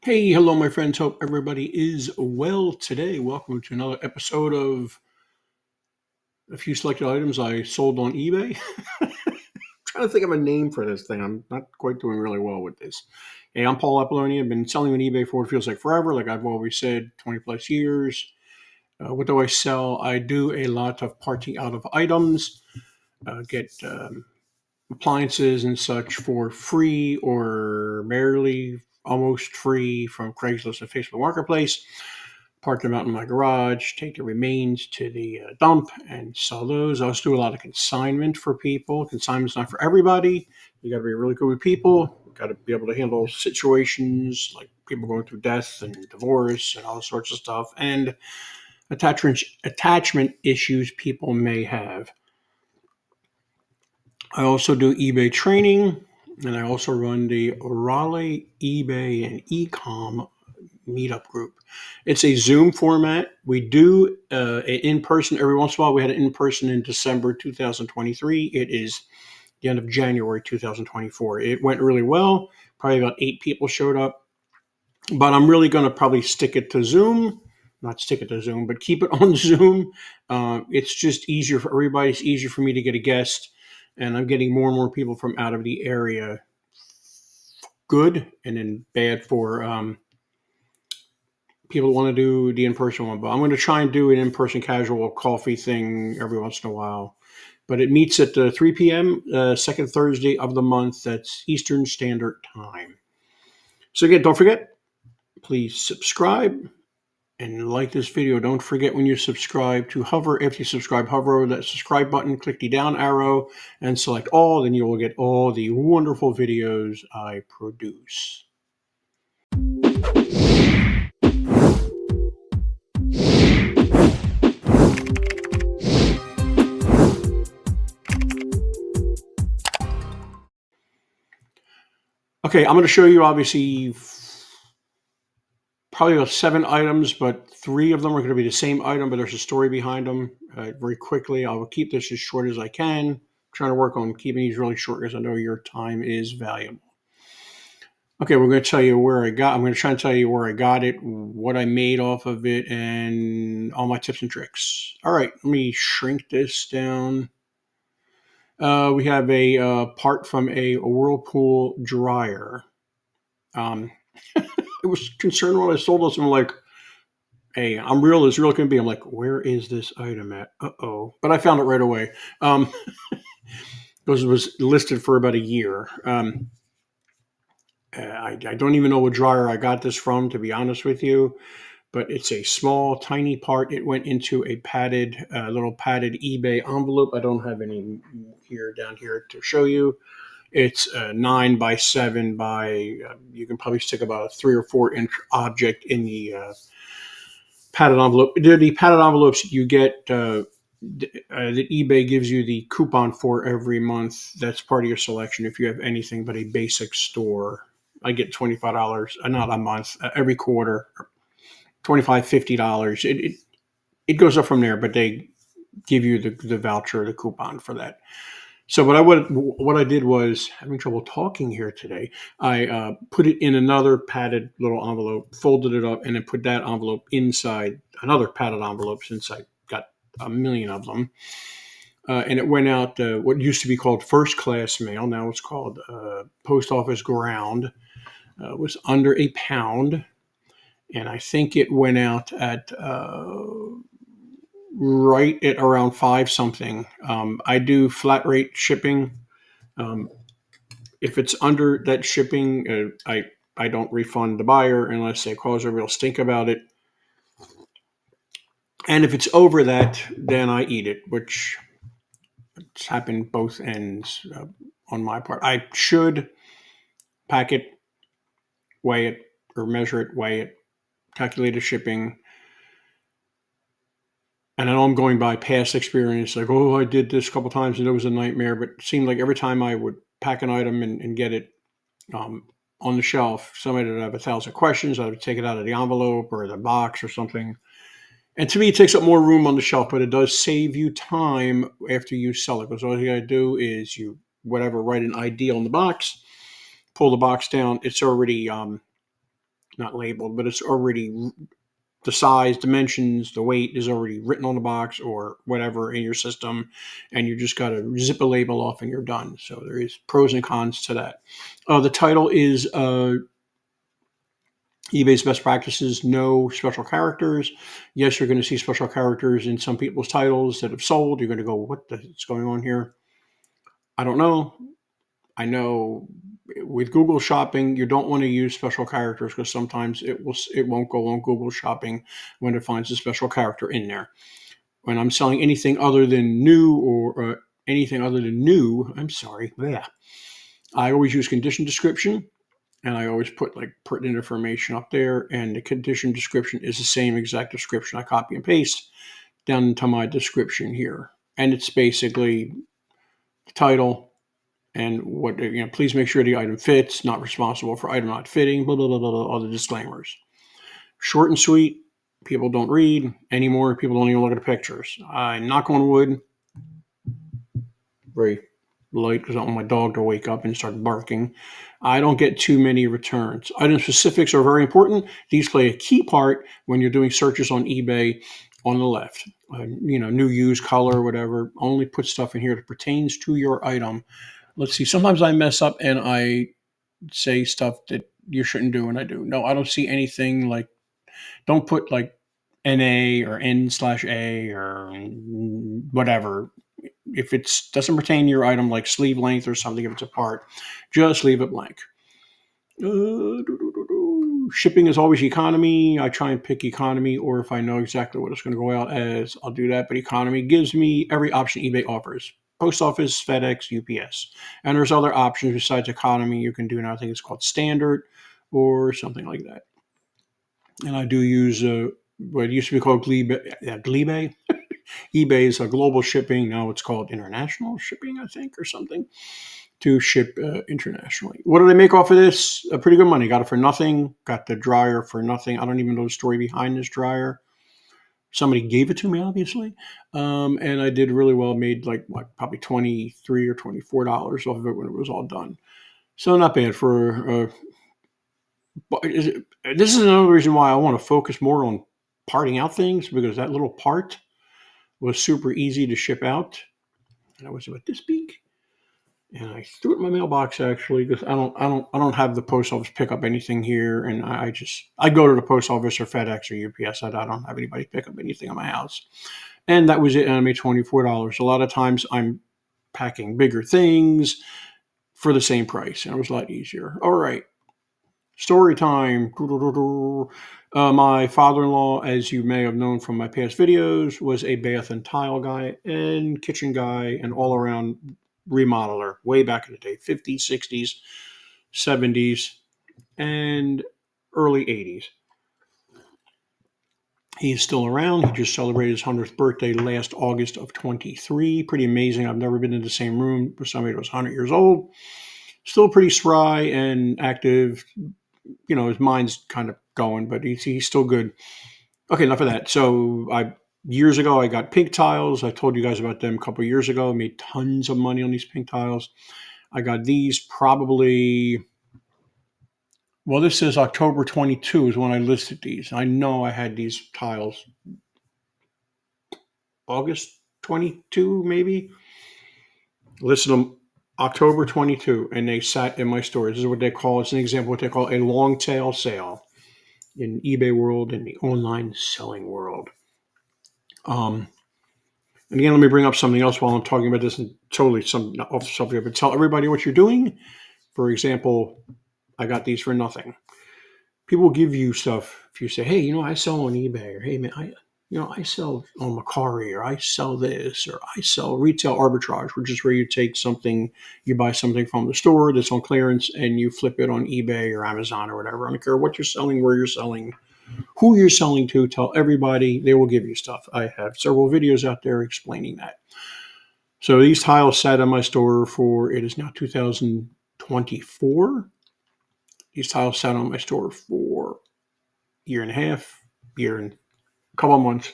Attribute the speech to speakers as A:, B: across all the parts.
A: Hey, hello, my friends. Hope everybody is well today. Welcome to another episode of a few selected items I sold on eBay. Trying to think of a name for this thing. I'm not quite doing really well with this. Hey, I'm Paul Apollonia. I've been selling on eBay for what feels like forever, like I've always said, 20 plus years. What do I sell? I do a lot of parting out of items, get appliances and such for free or barely almost free from Craigslist and Facebook Marketplace. Park them out in my garage, take the remains to the dump, and sell those. I also do a lot of consignment for people. Consignment's not for everybody. You got to be really good with people. You got to be able to handle situations like people going through death and divorce and all sorts of stuff, and attachment issues people may have. I also do eBay training, and I also run the Raleigh eBay and eCom Meetup group. It's a Zoom format. We do an in-person every once in a while. We had an in-person in December 2023. It is the end of January 2024. It went really well. Probably about 8 people showed up. But I'm really going to probably stick it to Zoom. Not stick it to Zoom, but keep it on Zoom. It's just easier for everybody. It's easier for me to get a guest. And I'm getting more and more people from out of the area. Good and then bad for people want to do the in-person one, but I'm going to try and do an in-person casual coffee thing every once in a while. But it meets at 3 p.m. Second Thursday of the month. That's Eastern Standard Time. So again, don't forget, please subscribe and like this video. Don't forget when you subscribe to hover. After you subscribe, hover over that subscribe button, click the down arrow, and select all. Then you will get all the wonderful videos I produce. Okay, I'm going to show you obviously probably about 7 items, but 3 of them are going to be the same item, but there's a story behind them. Very quickly, I will keep this as short as I can. I'm trying to work on keeping these really short because I know your time is valuable. Okay, we're going to tell you where I got. I'm going to try and tell you where I got it, what I made off of it, and all my tips and tricks. All right, let me shrink this down. We have a part from a Whirlpool dryer. I was concerned when I sold this. I'm like, hey, I'm real as real can be. I'm like, where is this item at? Uh-oh. But I found it right away. Because it was listed for about a year. I don't even know what dryer I got this from, to be honest with you. But it's a small, tiny part. It went into a little padded eBay envelope. I don't have any here down here to show you. It's 9 by 7 by, you can probably stick about a 3 or 4 inch object in the padded envelope. The padded envelopes you get that eBay gives you the coupon for every month. That's part of your selection. If you have anything but a basic store, I get $25, not a month, every quarter, $25, $50. It goes up from there, but they give you the voucher, the coupon for that. So what I did was, having trouble talking here today, I put it in another padded little envelope, folded it up, and then put that envelope inside another padded envelope since I got a million of them. And it went out what used to be called first class mail. Now it's called post office ground. It was under £1. And I think it went out at right at around 5 something. I do flat rate shipping. If it's under that shipping, I don't refund the buyer unless they cause a real stink about it. And if it's over that, then I eat it, which it's happened both ends on my part. I should pack it, weigh it, or measure it, weigh it, calculate the shipping. And I know I'm going by past experience, like, oh, I did this a couple times and it was a nightmare, but it seemed like every time I would pack an item and get it on the shelf, somebody would have 1,000 questions. I would take it out of the envelope or the box or something. And to me, it takes up more room on the shelf, but it does save you time after you sell it. Because all you got to do is write an ID on the box, pull the box down. It's already not labeled, but it's already the size, dimensions, the weight is already written on the box or whatever in your system, and you just got to zip a label off and you're done. So there is pros and cons to that. The title is eBay's best practices, no special characters. Yes, you're going to see special characters in some people's titles that have sold. You're going to go, what the heck's going on here? I don't know. I know with Google Shopping, you don't want to use special characters because sometimes it won't go on Google Shopping when it finds a special character in there. When I'm selling anything other than new or anything other than new, I always use condition description, and I always put like pertinent information up there, and the condition description is the same exact description I copy and paste down into my description here. And it's basically the title, and what, please make sure the item fits, not responsible for item not fitting, blah, blah, blah, blah, all the disclaimers. Short and sweet. People don't read anymore. People don't even look at the pictures. I knock on wood. Very light because I don't want my dog to wake up and start barking. I don't get too many returns. Item specifics are very important. These play a key part when you're doing searches on eBay on the left. New, used, color, whatever. Only put stuff in here that pertains to your item. Let's see. Sometimes I mess up and I say stuff that you shouldn't do, and I do. No, I don't see anything like, don't put like NA or N/A or whatever. If it doesn't pertain to your item, like sleeve length or something, if it's a part, just leave it blank. Shipping is always economy. I try and pick economy, or if I know exactly what it's going to go out as, I'll do that. But economy gives me every option eBay offers. Post office, FedEx, UPS. And there's other options besides economy you can do now. I think it's called standard or something like that. And I do use what used to be called Glebe. eBay is a global shipping. Now it's called international shipping, I think, or something, to ship internationally. What do they make off of this? Pretty good money. Got it for nothing. Got the dryer for nothing. I don't even know the story behind this dryer. Somebody gave it to me, obviously. And I did really well. Made probably $23 or $24 off of it when it was all done. So not bad for... this is another reason why I want to focus more on parting out things, because that little part was super easy to ship out. And it was about this big. And I threw it in my mailbox actually, because I don't have the post office pick up anything here, and I go to the post office or FedEx or UPS. I don't have anybody pick up anything at my house, and that was it. And I made $24. A lot of times I'm packing bigger things for the same price, and it was a lot easier. All right, story time. My father-in-law, as you may have known from my past videos, was a bath and tile guy and kitchen guy and all-around remodeler way back in the day, 50s, 60s, 70s, and early 80s. He's still around. He just celebrated his 100th birthday last August of 23. Pretty amazing. I've never been in the same room with somebody that was 100 years old. Still pretty spry and active. His mind's kind of going, but he's still good. Okay, enough of that. So years ago, I got pink tiles. I told you guys about them a couple of years ago. I made tons of money on these pink tiles. I got these probably, this says October 22 is when I listed these. I know I had these tiles August 22, maybe. Listed them October 22, and they sat in my store. This is what they call, it's an example of what they call a long tail sale in eBay world and the online selling world. And again, let me bring up something else while I'm talking about this, and totally off the subject, but tell everybody what you're doing. For example, I got these for nothing. People will give you stuff if you say, hey, I sell on eBay, or hey, man, I sell on Macari, or I sell this, or I sell retail arbitrage, which is where you take something, you buy something from the store that's on clearance, and you flip it on eBay or Amazon or whatever. I don't care what you're selling, where you're selling, who you're selling to. Tell everybody, they will give you stuff. I have several videos out there explaining that. So these tiles sat in my store it is now 2024. These tiles sat on my store for a year and a half, a couple of months.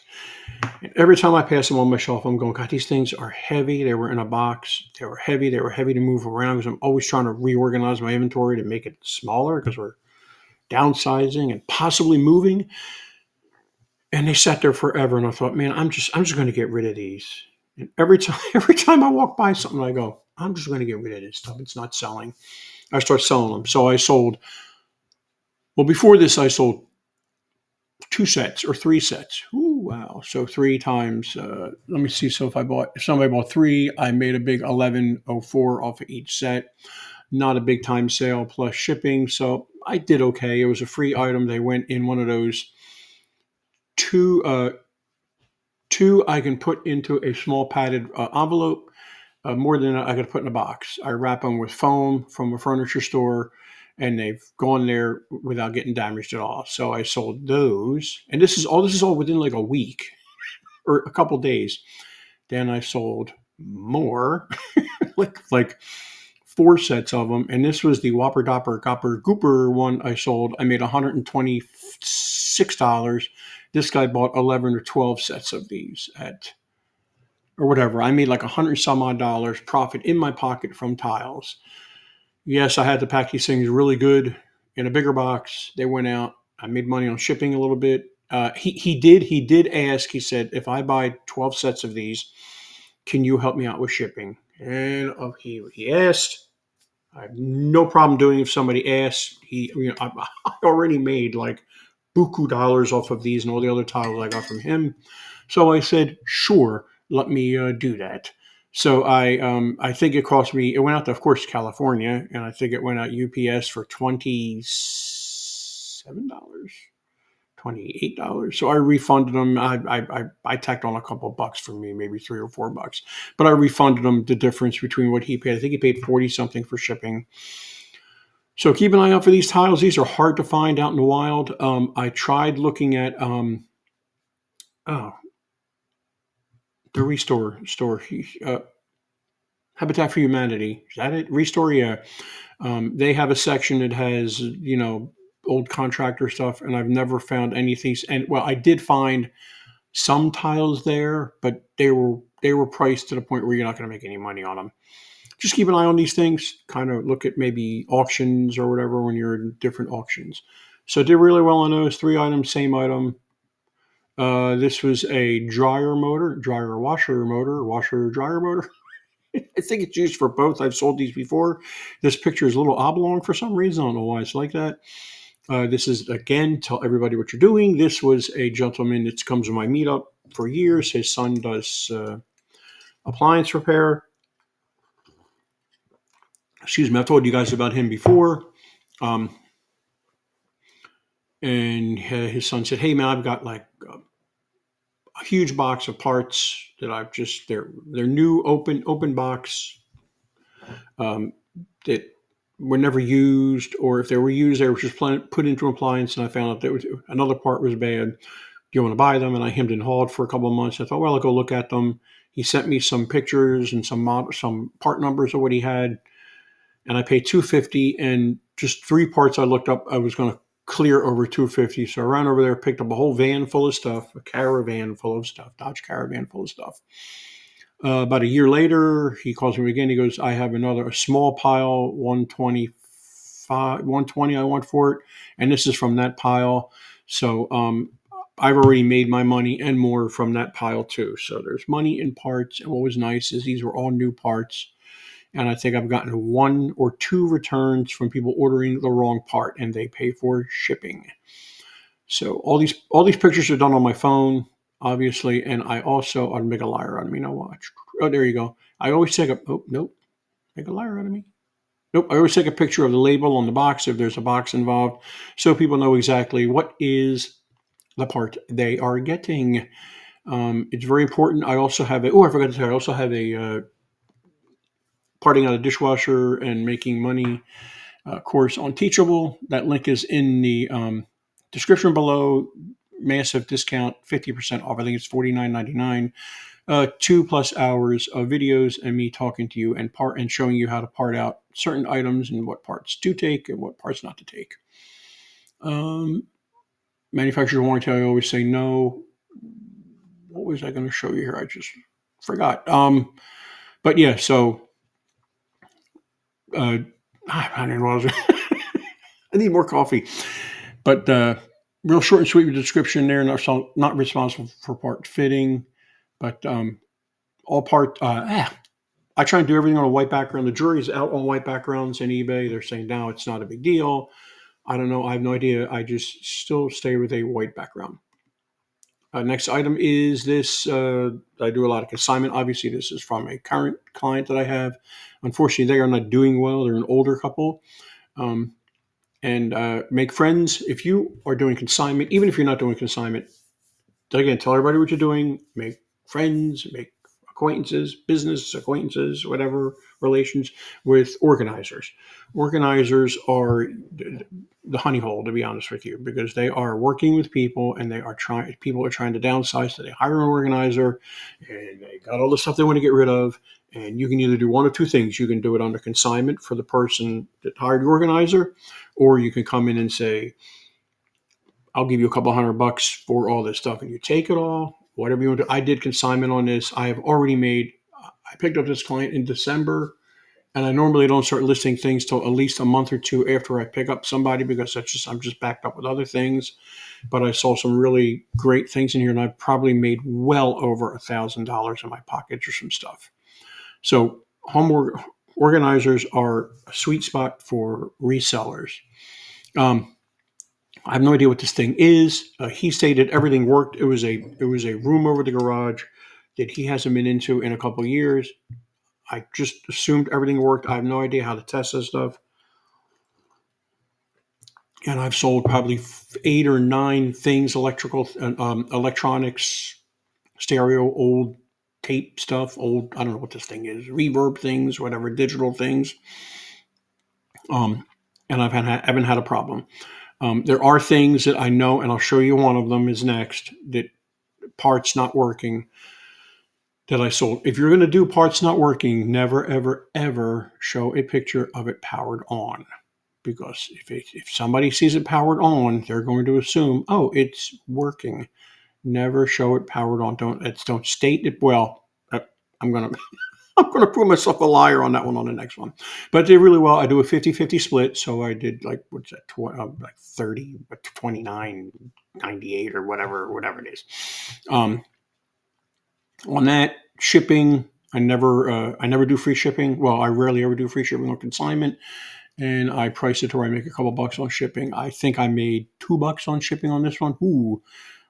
A: And every time I pass them on my shelf, I'm going, God, these things are heavy. They were in a box. They were heavy. They were heavy to move around, because I'm always trying to reorganize my inventory to make it smaller, because we're downsizing and possibly moving. And they sat there forever. And I thought, man, I'm just going to get rid of these. And every time I walk by something, I go, I'm just going to get rid of this stuff. It's not selling. I start selling them. So I sold, well, before this, I sold 2 sets or 3 sets. Ooh, wow. So 3 times, let me see. So if somebody bought 3, I made a big 1104 off of each set. Not a big time sale plus shipping. So I did okay. It was a free item. They went in one of those two, I can put into a small padded envelope. More than I could put in a box. I wrap them with foam from a furniture store, and they've gone there without getting damaged at all. So I sold those, and this is all within like a week or a couple days. Then I sold more, like 4 sets of them, and this was the Whopper Dopper Gopper Gooper one I sold. I made $126. This guy bought 11 or 12 sets of these at or whatever. I made like $100 profit in my pocket from tiles. Yes, I had to pack these things really good in a bigger box. They went out. I made money on shipping a little bit. He did ask. He said, if I buy 12 sets of these, can you help me out with shipping? And he asked. I have no problem doing it if somebody asks. I already made like buku dollars off of these and all the other tiles I got from him. So I said, sure, let me do that. So I think it cost me. It went out to, of course, California, and I think it went out UPS for $27, $28. So I refunded them. I tacked on a couple of bucks for me, maybe $3 or $4, but I refunded him the difference between what he paid. I think he paid 40 something for shipping. So keep an eye out for these tiles. These are hard to find out in the wild. I tried looking at the Restore store, Habitat for Humanity. Is that it? Restore, yeah. They have a section that has old contractor stuff, and I've never found anything. And well, I did find some tiles there, but they were priced to the point where you're not going to make any money on them. Just keep an eye on these things. Kind of look at maybe auctions or whatever when you're in different auctions. So I did really well on those 3 items, same item. This was a dryer washer dryer motor. I think it's used for both. I've sold these before. This picture is a little oblong for some reason. I don't know why it's like that. This is, again, tell everybody what you're doing. This was a gentleman that comes to my meetup for years. His son does appliance repair. Excuse me, I've told you guys about him before. And his son said, hey, man, I've got like a huge box of parts that I've just, they're new open box that were never used, or if they were used, they were just put into an appliance, and I found out that another part was bad. Do you want to buy them? And I hemmed and hawed for a couple of months. I thought, well, I'll go look at them. He sent me some pictures and some part numbers of what he had, and I paid $250, and just 3 parts I looked up, I was going to clear over $250. So I ran over there, picked up a whole van full of stuff, a caravan full of stuff, Dodge Caravan full of stuff. About a year later, he calls me again. He goes, I have a small pile, 120 I want for it. And this is from that pile. So I've already made my money and more from that pile too. So there's money in parts. And what was nice is these were all new parts. And I think I've gotten 1 or 2 returns from people ordering the wrong part, and they pay for shipping. So all these pictures are done on my phone, obviously, and I also, I'd make a liar out of me. Now watch. Oh, there you go. I always take make a liar out of me. Nope. I always take a picture of the label on the box if there's a box involved, so people know exactly what is the part they are getting. It's very important. I also have I forgot to say, I also have a parting out a dishwasher and making money course on Teachable. That link is in the description below. Massive discount, 50% off. I think it's $49.99. 2+ hours of videos and me talking to you and showing you how to part out certain items and what parts to take and what parts not to take. Manufacturer warranty, I always say no. What was I going to show you here? I just forgot. But yeah, so I don't know. I need more coffee. But real short and sweet with the description there. Not responsible for part fitting, but all part. I try and do everything on a white background. The jury's out on white backgrounds in eBay. They're saying now it's not a big deal. I don't know. I have no idea. I just still stay with a white background. Next item is this. I do a lot of consignment. Obviously, this is from a current client that I have. Unfortunately, they are not doing well. They're an older couple. And make friends. If you are doing consignment, even if you're not doing consignment, again, tell everybody what you're doing. Make friends, make acquaintances, business acquaintances, whatever relations with organizers. Organizers are the honey hole, to be honest with you, because they are working with people and people are trying to downsize, so they hire an organizer and they got all the stuff they want to get rid of. And you can either do one of two things. You can do it under consignment for the person that hired the organizer, or you can come in and say, I'll give you a couple $100 for all this stuff, and you take it all, whatever you want to do. I did consignment on this. I picked up this client in December, and I normally don't start listing things till at least a month or two after I pick up somebody, because I'm just backed up with other things. But I saw some really great things in here, and I've probably made well over $1,000 in my pockets or some stuff. So organizers are a sweet spot for resellers. I have no idea what this thing is. He stated everything worked. It was a room over the garage that he hasn't been into in a couple of years. I just assumed everything worked. I have no idea how to test this stuff. And I've sold probably 8 or 9 things, electronics, stereo, old tape stuff, old, I don't know what this thing is, reverb things, whatever, digital things. And I haven't had a problem. There are things that I know, and I'll show you one of them is next, that parts not working that I sold. If you're going to do parts not working, never, ever, ever show a picture of it powered on. Because if somebody sees it powered on, they're going to assume, oh, it's working. Never show it powered on. Don't state it. Well, I'm going to prove myself a liar on that one on the next one. But I did really well. I do a 50-50 split. So I did like 30, 29, 98 or whatever it is. On that, shipping, I never do free shipping. Well, I rarely ever do free shipping on consignment. And I price it to where I make a couple bucks on shipping. I think I made $2 on shipping on this one.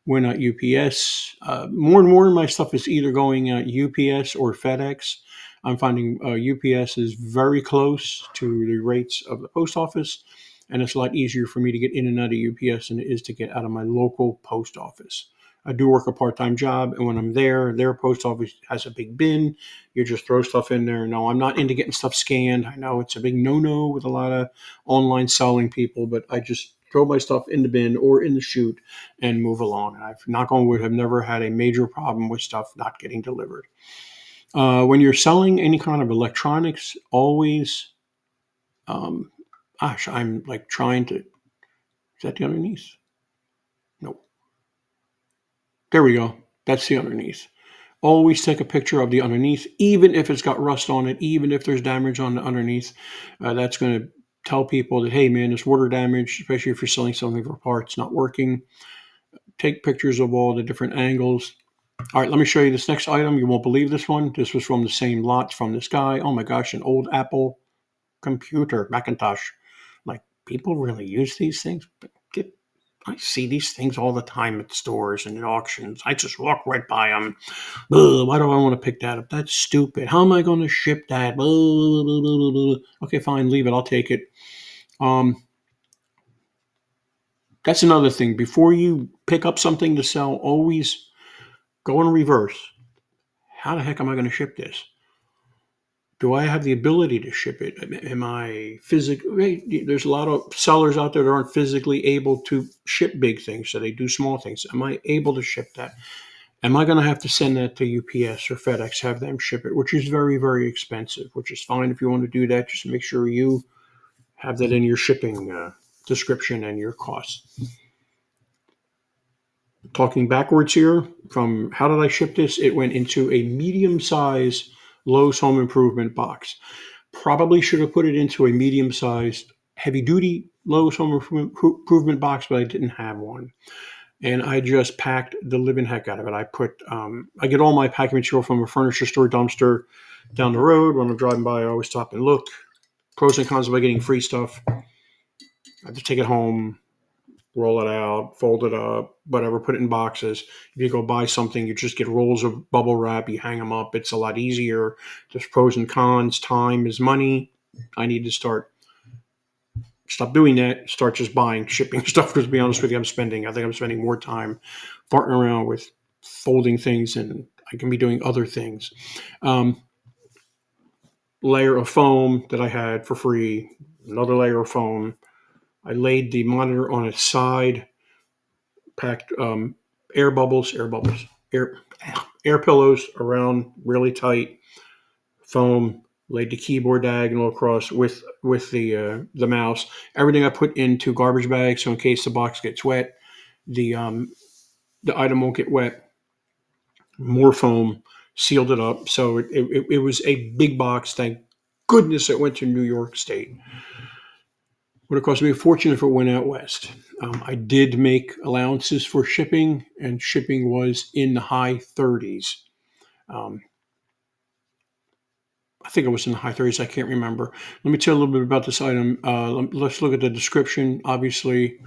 A: When at UPS. More and more of my stuff is either going UPS or FedEx. I'm finding UPS is very close to the rates of the post office, and it's a lot easier for me to get in and out of UPS than it is to get out of my local post office. I do work a part-time job, and when I'm there, their post office has a big bin. You just throw stuff in there. No, I'm not into getting stuff scanned. I know it's a big no-no with a lot of online selling people, but I just throw my stuff in the bin or in the chute and move along. And I've, knock on wood, have never had a major problem with stuff not getting delivered. When you're selling any kind of electronics, always, I'm like trying to, is that the underneath? Nope. There we go. That's the underneath. Always take a picture of the underneath, even if it's got rust on it, even if there's damage on the underneath. That's going to tell people that, hey, man, there's water damage, especially if you're selling something for parts not working. Take pictures of all the different angles. All right, let me show you this next item. You won't believe this one. This was from the same lot from this guy. Oh, my gosh, an old Apple computer, Macintosh. Like, people really use these things? I see these things all the time at stores and at auctions. I just walk right by them. Ugh, why do I want to pick that up? That's stupid. How am I going to ship that? Okay, fine, leave it. I'll take it. That's another thing. Before you pick up something to sell, always go in reverse. How the heck am I going to ship this? Do I have the ability to ship it? Am I physically? There's a lot of sellers out there that aren't physically able to ship big things, so they do small things. Am I able to ship that? Am I going to have to send that to UPS or FedEx, have them ship it, which is very, very expensive, which is fine if you want to do that. Just make sure you have that in your shipping description and your costs. Talking backwards here, from how did I ship this? It went into a medium-sized Lowe's Home Improvement box. Probably should have put it into a medium-sized heavy-duty Lowe's home improvement box, but I didn't have one. And I just packed the living heck out of it. I get all my packing material from a furniture store dumpster down the road. When I'm driving by, I always stop and look. Pros and cons about getting free stuff. I have to take it home, roll it out, fold it up, whatever, put it in boxes. If you go buy something, you just get rolls of bubble wrap, you hang them up. It's a lot easier. There's pros and cons. Time is money. I need to stop doing that, start just buying, shipping stuff, because to be honest with you, I think I'm spending more time farting around with folding things, and I can be doing other things. Layer of foam that I had for free, another layer of foam. I laid the monitor on its side, packed air pillows around really tight, foam, laid the keyboard diagonal across with the mouse. Everything I put into garbage bags, so in case the box gets wet, the item won't get wet. More foam, sealed it up. So it was a big box. Thank goodness it went to New York State. Would have cost me a fortune if it went out west. I did make allowances for shipping, and shipping was in the high 30s. I think it was in the high 30s. I can't remember. Let me tell you a little bit about this item. Let's look at the description. Obviously,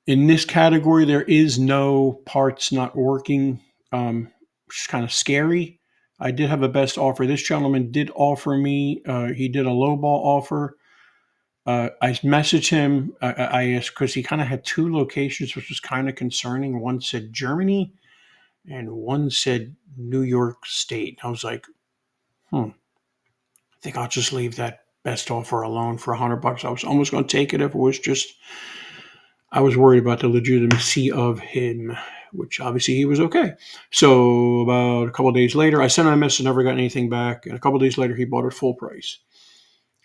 A: in this category, there is no parts not working, which is kind of scary. I did have a best offer. This gentleman did offer me, he did a lowball offer. I messaged him. I asked, because he kind of had two locations, which was kind of concerning. One said Germany, and one said New York State. I was like, I think I'll just leave that best offer alone for $100. I was almost going to take it if it was just, I was worried about the legitimacy of him, which obviously he was okay. So about a couple of days later, I sent him a message, never got anything back. And a couple of days later, he bought it full price.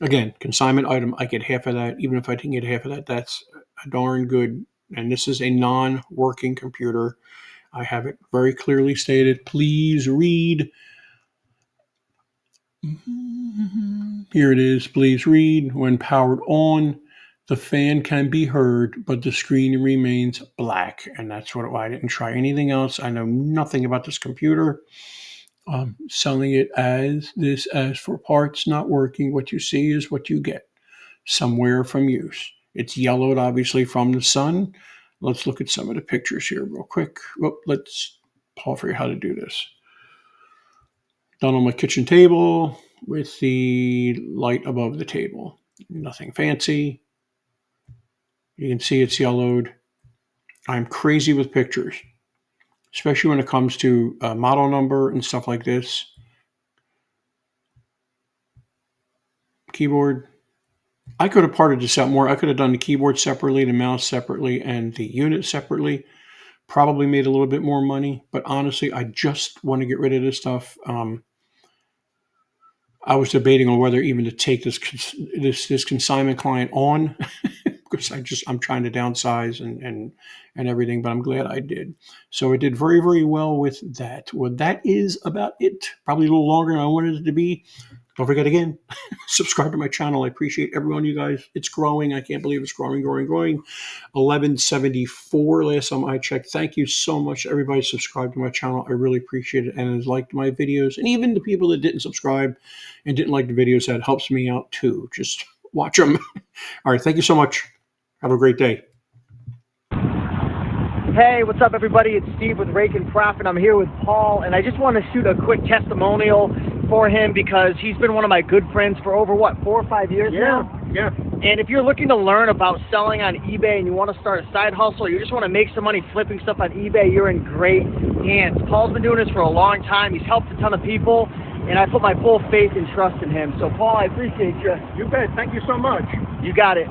A: Again, consignment item, I get half of that. Even if I didn't get half of that, that's a darn good. And this is a non-working computer. I have it very clearly stated. Please read. Here it is. Please read. When powered on, the fan can be heard, but the screen remains black. And that's what I didn't try anything else. I know nothing about this computer. Selling it as for parts not working. What you see is what you get. Somewhere from use. It's yellowed, obviously, from the sun. Let's look at some of the pictures here real quick. Let's pause for you how to do this. Done on my kitchen table with the light above the table. Nothing fancy. You can see it's yellowed. I'm crazy with pictures, especially when it comes to model number and stuff like this. Keyboard. I could have parted this out more. I could have done the keyboard separately, the mouse separately, and the unit separately. Probably made a little bit more money, but honestly, I just want to get rid of this stuff. I was debating on whether even to take this consignment client on because I'm trying to downsize and everything, but I'm glad I did. So I did very, very well with that. Well, that is about it. Probably a little longer than I wanted it to be. Don't forget again, subscribe to my channel. I appreciate every one of you guys. It's growing. I can't believe it's growing. 1174 last time I checked. Thank you so much, everybody. Subscribe to my channel. I really appreciate it and has liked my videos. And even the people that didn't subscribe and didn't like the videos, that helps me out too. Just watch them. All right. Thank you so much. Have a great day.
B: Hey, what's up, everybody? It's Steve with Raiken Profits. I'm here with Paul, and I just want to shoot a quick testimonial for him because he's been one of my good friends for over, 4 or 5 years now?
A: Yeah.
B: And if you're looking to learn about selling on eBay and you want to start a side hustle, or you just want to make some money flipping stuff on eBay, you're in great hands. Paul's been doing this for a long time. He's helped a ton of people, and I put my full faith and trust in him. So, Paul, I appreciate you.
A: You bet. Thank you so much.
B: You got it.